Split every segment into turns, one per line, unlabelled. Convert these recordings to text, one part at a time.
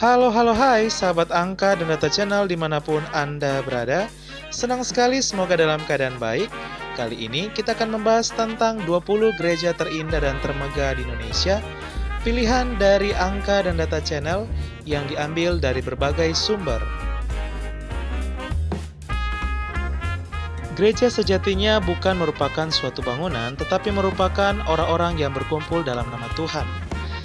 Hai sahabat angka dan data channel dimanapun Anda berada. Senang sekali semoga dalam keadaan baik. Kali ini kita akan membahas tentang 20 gereja terindah dan termegah di Indonesia. Pilihan dari angka dan data channel yang diambil dari berbagai sumber. Gereja sejatinya bukan merupakan suatu bangunan, tetapi merupakan orang-orang yang berkumpul dalam nama Tuhan.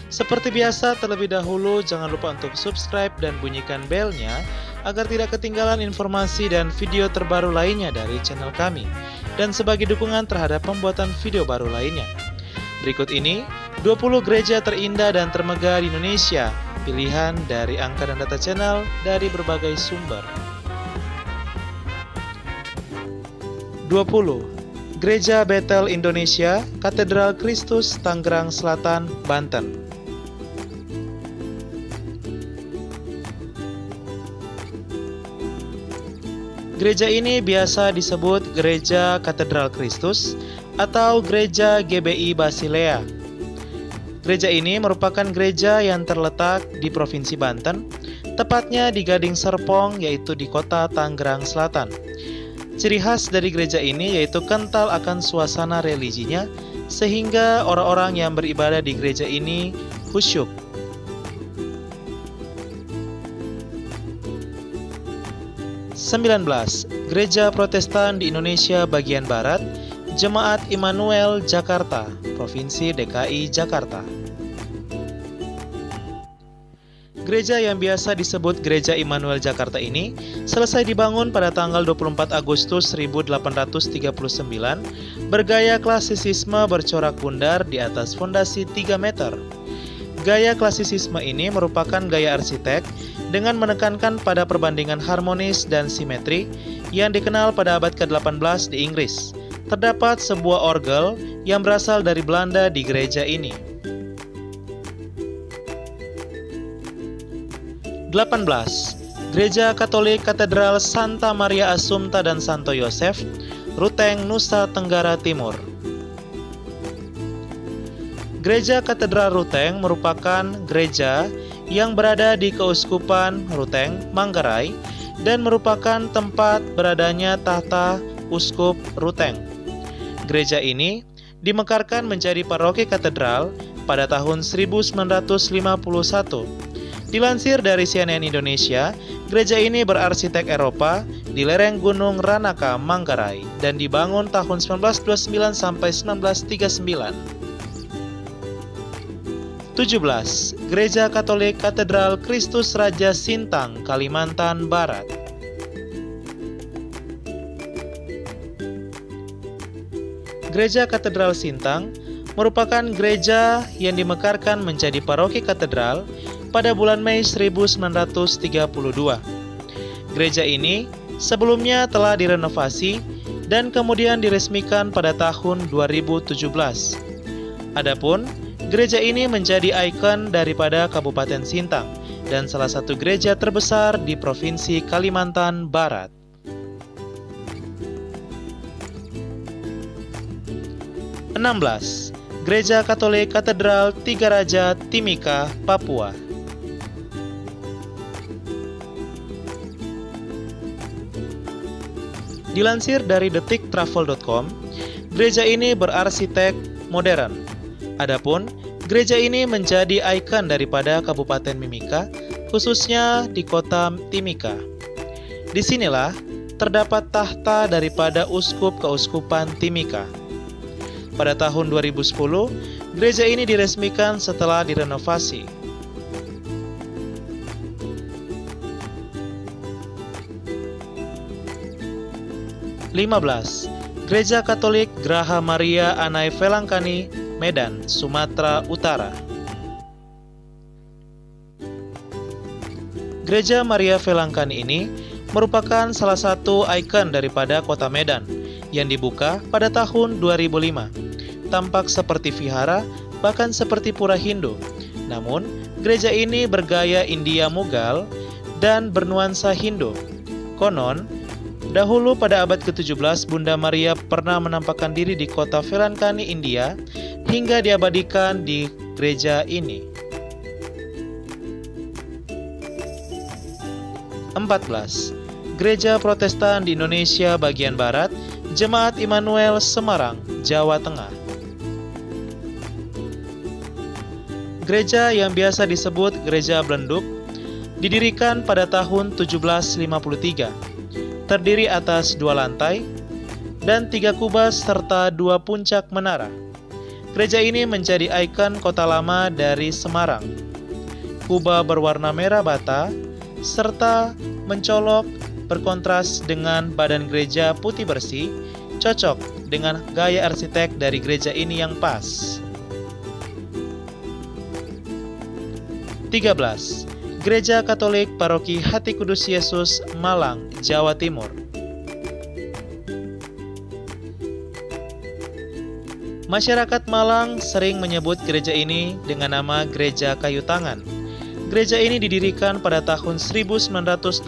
Seperti biasa, terlebih dahulu jangan lupa untuk subscribe dan bunyikan belnya agar tidak ketinggalan informasi dan video terbaru lainnya dari channel kami, dan sebagai dukungan terhadap pembuatan video baru lainnya. Berikut ini 20 gereja terindah dan termegah di Indonesia, pilihan dari angka dan data channel dari berbagai sumber. 20. Gereja Bethel Indonesia, Katedral Kristus, Tangerang Selatan, Banten. Gereja ini biasa disebut Gereja Katedral Kristus atau Gereja GBI Basilea. Gereja ini merupakan gereja yang terletak di Provinsi Banten, tepatnya di Gading Serpong, yaitu di kota Tangerang Selatan. Ciri khas dari gereja ini yaitu kental akan suasana religinya, sehingga orang-orang yang beribadah di gereja ini khusyuk. 19. Gereja Protestan di Indonesia bagian Barat, Jemaat Immanuel Jakarta, Provinsi DKI Jakarta. Gereja yang biasa disebut Gereja Immanuel Jakarta ini selesai dibangun pada tanggal 24 Agustus 1839 bergaya klasisisme bercorak bundar di atas fondasi 3 meter. Gaya klasisisme ini merupakan gaya arsitek dengan menekankan pada perbandingan harmonis dan simetri yang dikenal pada abad ke-18 di Inggris. Terdapat sebuah orgel yang berasal dari Belanda di gereja ini. 18. Gereja Katolik Katedral Santa Maria Assumpta dan Santo Yosef, Ruteng, Nusa Tenggara Timur. Gereja Katedral Ruteng merupakan gereja yang berada di Keuskupan Ruteng, Manggarai, dan merupakan tempat beradanya tahta Uskup Ruteng. Gereja ini dimekarkan menjadi paroki katedral pada tahun 1951. Dilansir dari CNN Indonesia, gereja ini berarsitek Eropa di lereng Gunung Ranaka, Manggarai, dan dibangun tahun 1929 sampai 1939. 17. Gereja Katolik Katedral Kristus Raja Sintang, Kalimantan Barat. Gereja Katedral Sintang merupakan gereja yang dimekarkan menjadi paroki katedral pada bulan Mei 1932. Gereja ini sebelumnya telah direnovasi dan kemudian diresmikan pada tahun 2017. Adapun gereja ini menjadi ikon daripada Kabupaten Sintang dan salah satu gereja terbesar di Provinsi Kalimantan Barat. 16. Gereja Katolik Katedral Tiga Raja, Timika, Papua. Dilansir dari detiktravel.com, gereja ini berarsitek modern. Adapun gereja ini menjadi ikon daripada Kabupaten Mimika, khususnya di kota Timika. Disinilah terdapat tahta daripada Uskup Keuskupan Timika. Pada tahun 2010, gereja ini diresmikan setelah direnovasi. 15. Gereja Katolik Graha Maria Anai Velangkani, Medan, Sumatera Utara. Gereja Maria Velangkani ini merupakan salah satu ikon daripada kota Medan yang dibuka pada tahun 2005. Tampak seperti vihara, bahkan seperti pura Hindu. Namun, gereja ini bergaya India Mughal dan bernuansa Hindu. Konon, dahulu pada abad ke-17 Bunda Maria pernah menampakkan diri di kota Velangkani, India, hingga diabadikan di gereja ini. 14. Gereja Protestan di Indonesia bagian Barat, Jemaat Immanuel Semarang, Jawa Tengah. Gereja yang biasa disebut Gereja Belenduk didirikan pada tahun 1753. Terdiri atas 2 lantai dan 3 kubas serta 2 puncak menara. Gereja ini menjadi ikon kota lama dari Semarang. Kubah berwarna merah bata serta mencolok berkontras dengan badan gereja putih bersih, cocok dengan gaya arsitek dari gereja ini yang pas. 13. Gereja Katolik Paroki Hati Kudus Yesus, Malang, Jawa Timur. Masyarakat Malang sering menyebut gereja ini dengan nama Gereja Kayu Tangan. Gereja ini didirikan pada tahun 1987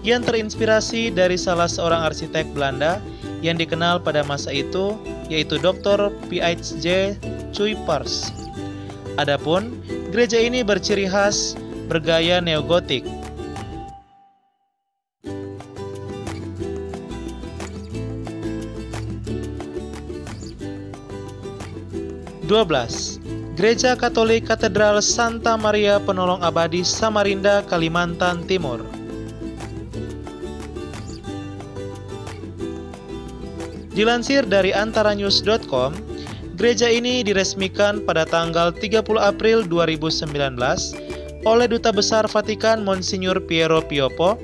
yang terinspirasi dari salah seorang arsitek Belanda yang dikenal pada masa itu, yaitu Dr. P.H.J. Cuypers. Adapun gereja ini berciri khas bergaya neogotik. 12. Gereja Katolik Katedral Santa Maria Penolong Abadi Samarinda, Kalimantan Timur. Dilansir dari antaranews.com, gereja ini diresmikan pada tanggal 30 April 2019 oleh Duta Besar Vatikan Monsignor Piero Piopo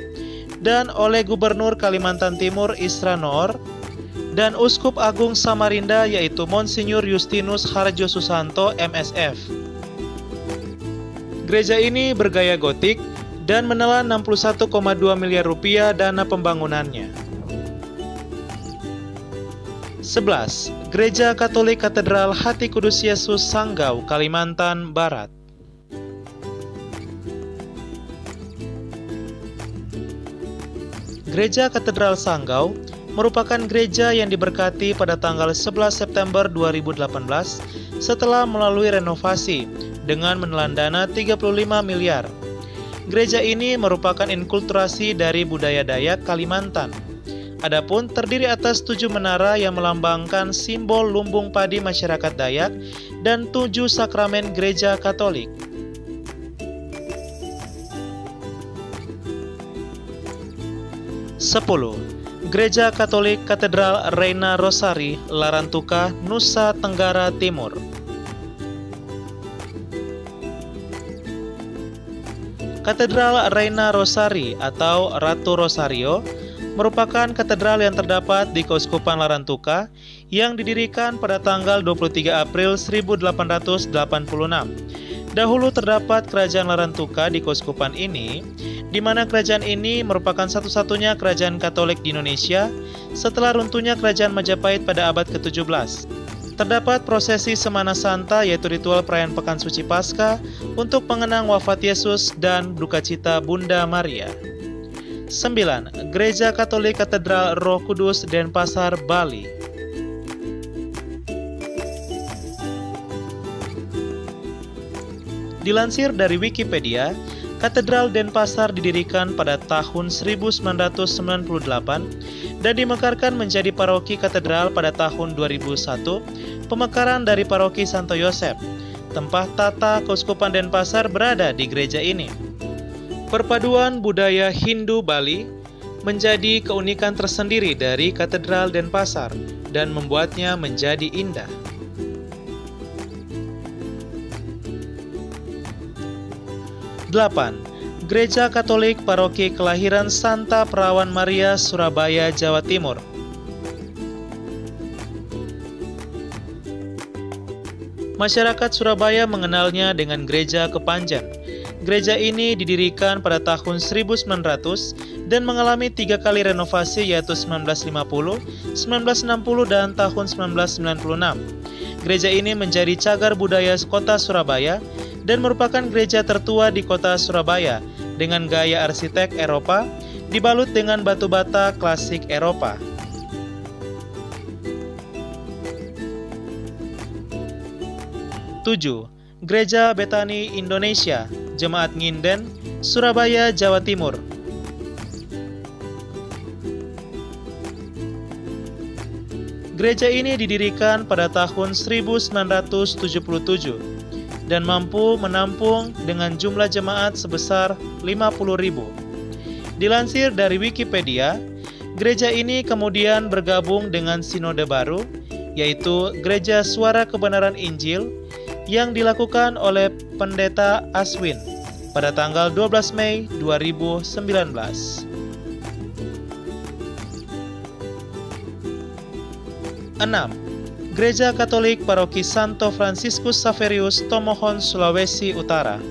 dan oleh Gubernur Kalimantan Timur Isra Noor dan Uskup Agung Samarinda yaitu Monsignor Justinus Harjo Susanto MSF. Gereja ini bergaya gotik dan menelan 61,2 miliar rupiah dana pembangunannya. 11. Gereja Katolik Katedral Hati Kudus Yesus Sanggau, Kalimantan Barat. Gereja Katedral Sanggau merupakan gereja yang diberkati pada tanggal 11 September 2018 setelah melalui renovasi dengan menelan dana 35 miliar. Gereja ini merupakan inkulturasi dari budaya Dayak Kalimantan. Adapun terdiri atas 7 menara yang melambangkan simbol lumbung padi masyarakat Dayak dan 7 sakramen gereja Katolik. Sepuluh. Gereja Katolik Katedral Reina Rosari, Larantuka, Nusa Tenggara Timur. Katedral Reina Rosari atau Ratu Rosario merupakan katedral yang terdapat di Keuskupan Larantuka yang didirikan pada tanggal 23 April 1886. Dahulu terdapat kerajaan Larantuka di Keuskupan ini, di mana kerajaan ini merupakan satu-satunya kerajaan Katolik di Indonesia setelah runtuhnya kerajaan Majapahit pada abad ke-17. Terdapat prosesi Semana Santa yaitu ritual perayaan Pekan Suci Paskah untuk mengenang wafat Yesus dan duka cita Bunda Maria. 9. Gereja Katolik Katedral Roh Kudus Denpasar, Bali. Dilansir dari Wikipedia, Katedral Denpasar didirikan pada tahun 1998 dan dimekarkan menjadi paroki katedral pada tahun 2001, pemekaran dari paroki Santo Yosef. Tempat tata Keuskupan Denpasar berada di gereja ini. Perpaduan budaya Hindu Bali menjadi keunikan tersendiri dari Katedral Denpasar dan membuatnya menjadi indah. 8. Gereja Katolik Paroki Kelahiran Santa Perawan Maria, Surabaya, Jawa Timur. Masyarakat Surabaya mengenalnya dengan Gereja Kepanjen. Gereja ini didirikan pada tahun 1900 dan mengalami 3 kali renovasi yaitu 1950, 1960, dan tahun 1996. Gereja ini menjadi cagar budaya kota Surabaya dan merupakan gereja tertua di kota Surabaya dengan gaya arsitek Eropa dibalut dengan batu bata klasik Eropa. 7. Gereja Betani Indonesia, Jemaat Nginden, Surabaya, Jawa Timur. Gereja ini didirikan pada tahun 1977 dan mampu menampung dengan jumlah jemaat sebesar 50.000. Dilansir dari Wikipedia, gereja ini kemudian bergabung dengan sinode baru, yaitu Gereja Suara Kebenaran Injil yang dilakukan oleh Pendeta Aswin pada tanggal 12 Mei 2019. 6. Gereja Katolik Paroki Santo Fransiskus Xaverius, Tomohon, Sulawesi Utara.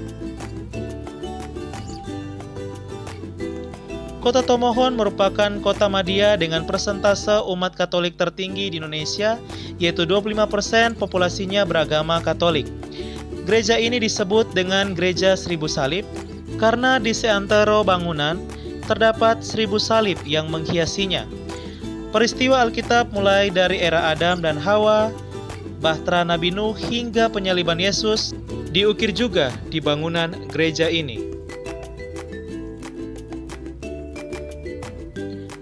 Kota Tomohon merupakan kota madya dengan persentase umat Katolik tertinggi di Indonesia, yaitu 25% populasinya beragama Katolik. Gereja ini disebut dengan Gereja Seribu Salib karena di seantero bangunan terdapat 1000 salib yang menghiasinya. Peristiwa Alkitab mulai dari era Adam dan Hawa, Bahtera Nabi Nuh hingga penyaliban Yesus diukir juga di bangunan gereja ini.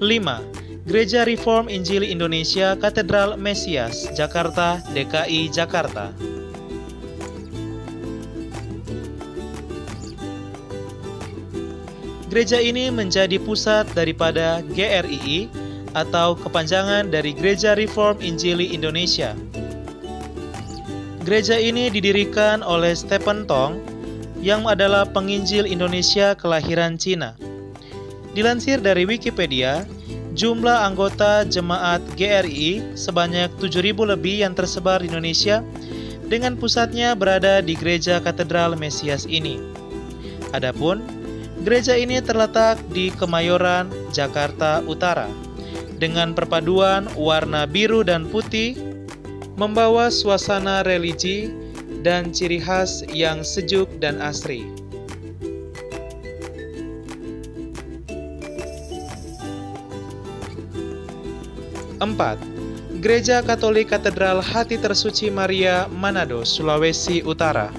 5. Gereja Reform Injili Indonesia Katedral Mesias, Jakarta, DKI Jakarta. Gereja ini menjadi pusat daripada GRII atau kepanjangan dari Gereja Reform Injili Indonesia. Gereja ini didirikan oleh Stephen Tong yang adalah penginjil Indonesia kelahiran Cina. Dilansir dari Wikipedia, jumlah anggota jemaat GRII sebanyak 7.000 lebih yang tersebar di Indonesia dengan pusatnya berada di Gereja Katedral Mesias ini. Adapun, gereja ini terletak di Kemayoran, Jakarta Utara. Dengan perpaduan warna biru dan putih, membawa suasana religi dan ciri khas yang sejuk dan asri. 4. Gereja Katolik Katedral Hati Tersuci Maria, Manado, Sulawesi Utara.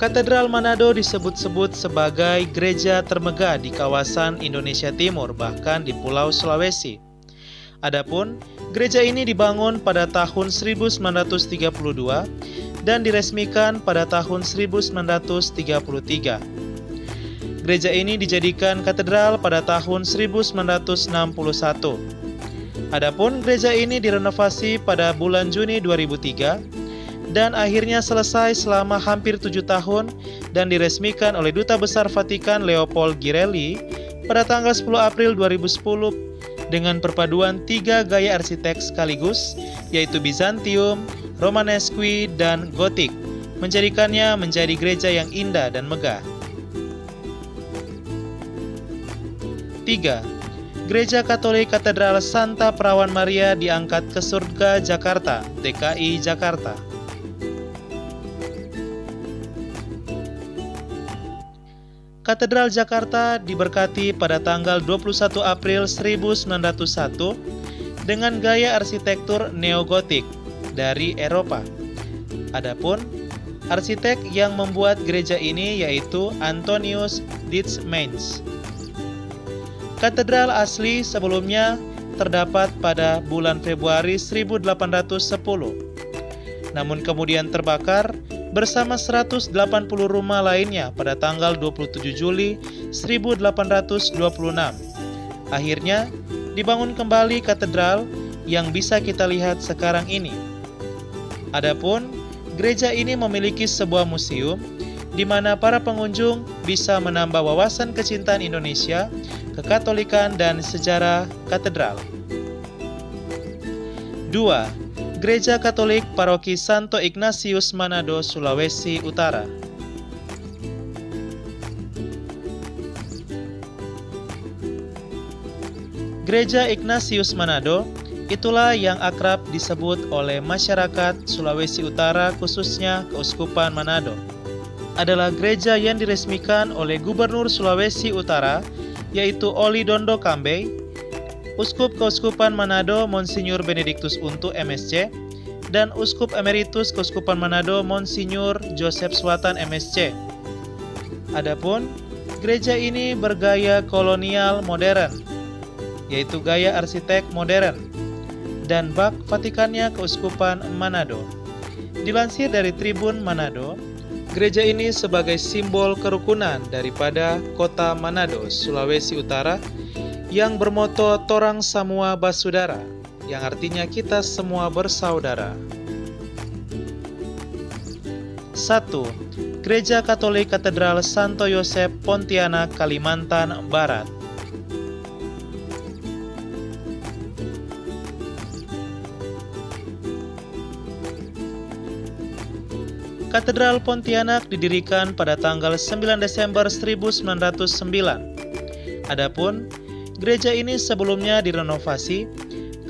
Katedral Manado disebut-sebut sebagai gereja termegah di kawasan Indonesia Timur, bahkan di Pulau Sulawesi. Adapun, gereja ini dibangun pada tahun 1932 dan diresmikan pada tahun 1933. Gereja ini dijadikan katedral pada tahun 1961. Adapun gereja ini direnovasi pada bulan Juni 2003 dan akhirnya selesai selama hampir 7 tahun dan diresmikan oleh Duta Besar Vatikan Leopold Ghirelli pada tanggal 10 April 2010 dengan perpaduan 3 gaya arsitek sekaligus, yaitu Bizantium, Romanesque, dan Gotik, menjadikannya menjadi gereja yang indah dan megah. 3. Gereja Katolik Katedral Santa Perawan Maria Diangkat ke Surga Jakarta, DKI Jakarta. Katedral Jakarta diberkati pada tanggal 21 April 1901 dengan gaya arsitektur neogotik dari Eropa. Adapun arsitek yang membuat gereja ini yaitu Antonius Ditschmans. Katedral asli sebelumnya terdapat pada bulan Februari 1810, namun kemudian terbakar bersama 180 rumah lainnya pada tanggal 27 Juli 1826. Akhirnya dibangun kembali katedral yang bisa kita lihat sekarang ini. Adapun gereja ini memiliki sebuah museum di mana para pengunjung bisa menambah wawasan kecintaan Indonesia, kekatolikan, dan sejarah katedral. 2. Gereja Katolik Paroki Santo Ignatius Manado, Sulawesi Utara. Gereja Ignatius Manado itulah yang akrab disebut oleh masyarakat Sulawesi Utara, khususnya Keuskupan Manado. Adalah gereja yang diresmikan oleh Gubernur Sulawesi Utara, yaitu Oli Dondo Kambe, Uskup Keuskupan Manado Monsinyur Benediktus Untu MSc, dan Uskup Emeritus Keuskupan Manado Monsinyur Joseph Swatan MSc. Adapun gereja ini bergaya kolonial modern, yaitu gaya arsitek modern, dan bak Vatikannya Keuskupan Manado. Dilansir dari Tribun Manado, gereja ini sebagai simbol kerukunan daripada kota Manado, Sulawesi Utara, yang bermoto Torang Samua Basudara, yang artinya kita semua bersaudara. 1. Gereja Katolik Katedral Santo Yosep Pontianak, Kalimantan Barat. Katedral Pontianak didirikan pada tanggal 9 Desember 1909. Adapun gereja ini sebelumnya direnovasi,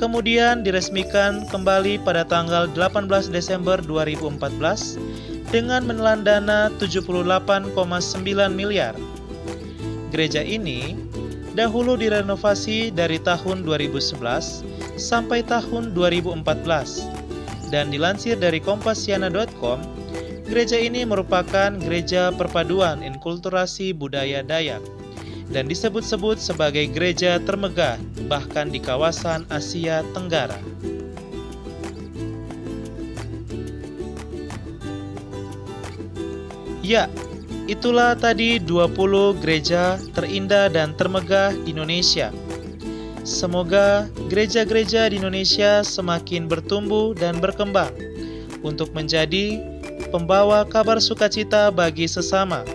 kemudian diresmikan kembali pada tanggal 18 Desember 2014 dengan menelan dana 78,9 miliar. Gereja ini dahulu direnovasi dari tahun 2011 sampai tahun 2014, dan dilansir dari kompasiana.com, gereja ini merupakan gereja perpaduan inkulturasi budaya Dayak dan disebut-sebut sebagai gereja termegah bahkan di kawasan Asia Tenggara. Ya, itulah tadi 20 gereja terindah dan termegah di Indonesia. Semoga gereja-gereja di Indonesia semakin bertumbuh dan berkembang untuk menjadi pembawa kabar sukacita bagi sesama,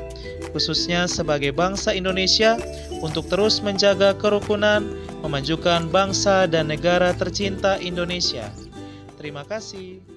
khususnya sebagai bangsa Indonesia, untuk terus menjaga kerukunan, memajukan bangsa dan negara tercinta Indonesia. Terima kasih.